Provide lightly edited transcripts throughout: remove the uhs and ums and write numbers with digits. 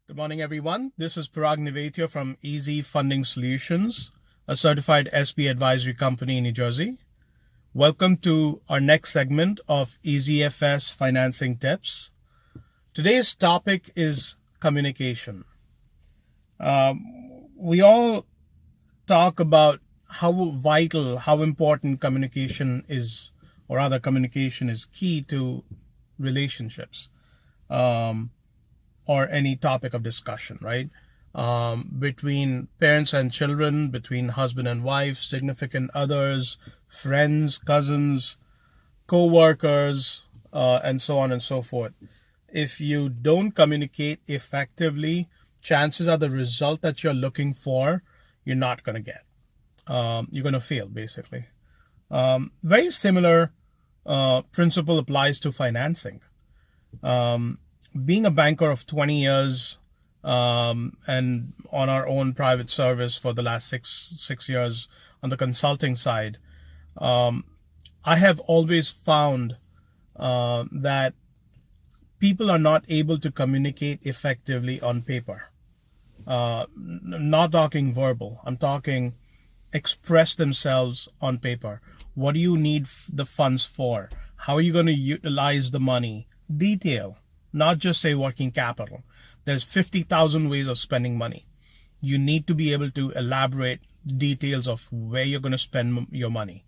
Good morning, everyone. This is Parag Nivetia from Easy Funding Solutions, a certified SB advisory company in New Jersey. Welcome to our next segment of EasyFS Financing Tips. Today's topic is communication. We all talk about how vital, how important communication is, or rather, communication is key to relationships. Or any topic of discussion, right? Between parents and children, between husband and wife, significant others, friends, cousins, co-workers, and so on and so forth. If you don't communicate effectively, chances are the result that you're looking for, you're not going to get. You're going to fail, basically. Very similar principle applies to financing. Being a banker of 20 years and on our own private service for the last six years on the consulting side, I have always found that people are not able to communicate effectively on paper. Not talking verbal. I'm talking express themselves on paper. What do you need the funds for? How are you going to utilize the money? Detail. Not just say working capital. There's 50,000 ways of spending money. You need to be able to elaborate details of where you're going to spend your money.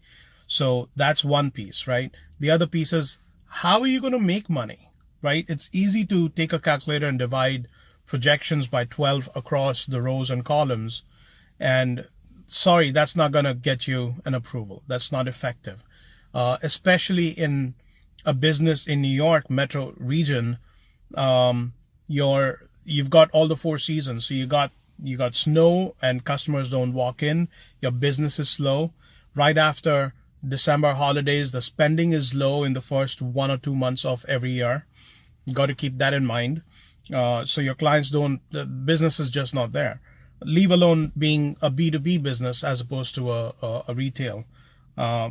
So that's one piece, right? The other piece is, how are you going to make money, right? It's easy to take a calculator and divide projections by 12 across the rows and columns. And sorry, that's not going to get you an approval. That's not effective. Especially in a business in New York metro region. You've got all the four seasons. So you got snow and customers don't walk in. Your business is slow. Right after December holidays, the spending is low in the first 1 or 2 months of every year. You got to keep that in mind. So your clients the business is just not there. Leave alone being a B2B business as opposed to a retail,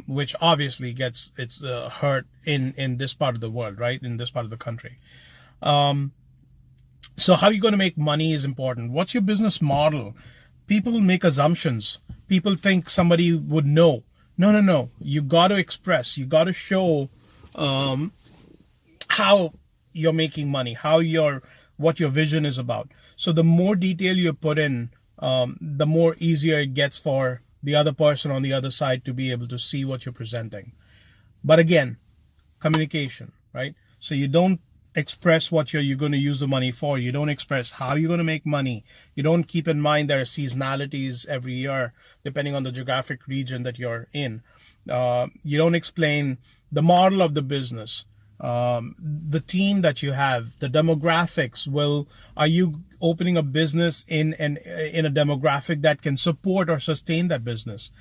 which obviously gets its hurt in this part of the world, right? In this part of the country. So how are you going to make money is important. What's your business model? People make assumptions. People think somebody would know. No. You got to express. You got to show how you're making money, what your vision is about. So the more detail you put in, the more easier it gets for the other person on the other side to be able to see what you're presenting. But again, communication, right? So you don't express what you're going to use the money for. You don't express how you're going to make money. You don't keep in mind there are seasonalities every year, depending on the geographic region that you're in. You don't explain the model of the business, the team that you have, the demographics. Are you opening a business in a demographic that can support or sustain that business?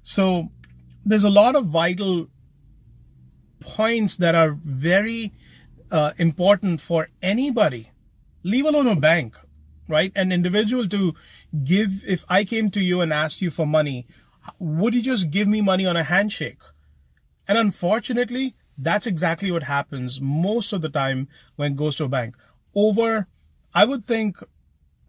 So there's a lot of vital points that are very important for anybody, leave alone a bank, right? An individual to give. If I came to you and asked you for money, would you just give me money on a handshake? And unfortunately, that's exactly what happens most of the time when it goes to a bank. I would think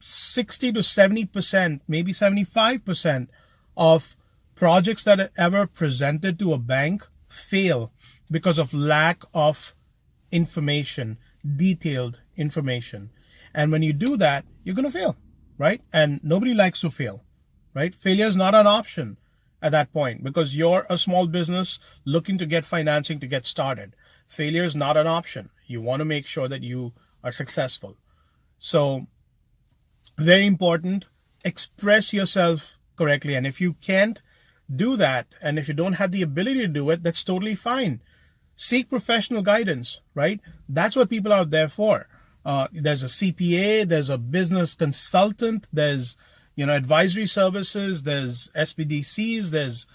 60 to 70%, maybe 75% of projects that are ever presented to a bank fail because of lack of information, detailed information. And when you do that, you're going to fail, right? And nobody likes to fail, right? Failure is not an option at that point because you're a small business looking to get financing to get started. Failure is not an option. You want to make sure that you are successful. So very important, express yourself correctly. And if you can't do that, and if you don't have the ability to do it, that's totally fine. Seek professional guidance, right? That's what people are there for. There's a CPA, there's a business consultant, there's advisory services, there's SBDCs, there's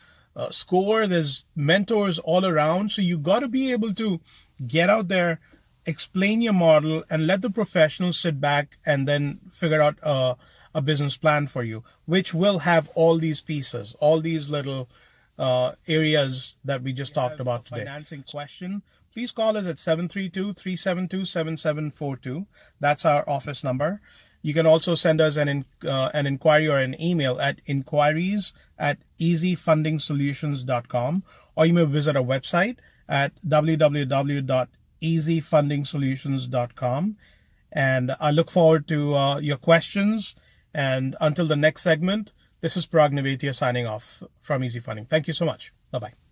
SCORE, there's mentors all around. So you got to be able to get out there, explain your model, and let the professionals sit back and then figure out a business plan for you, which will have all these pieces, all these little areas that we just talked about today. Financing question, please call us at 732-372-7742. That's our office number. You can also send us an inquiry or an email at inquiries@easyfundingsolutions.com, or you may visit our website at www.easyfundingsolutions.com. And I look forward to your questions. And until the next segment, this is Parag Nevatia signing off from Easy Funding. Thank you so much. Bye-bye.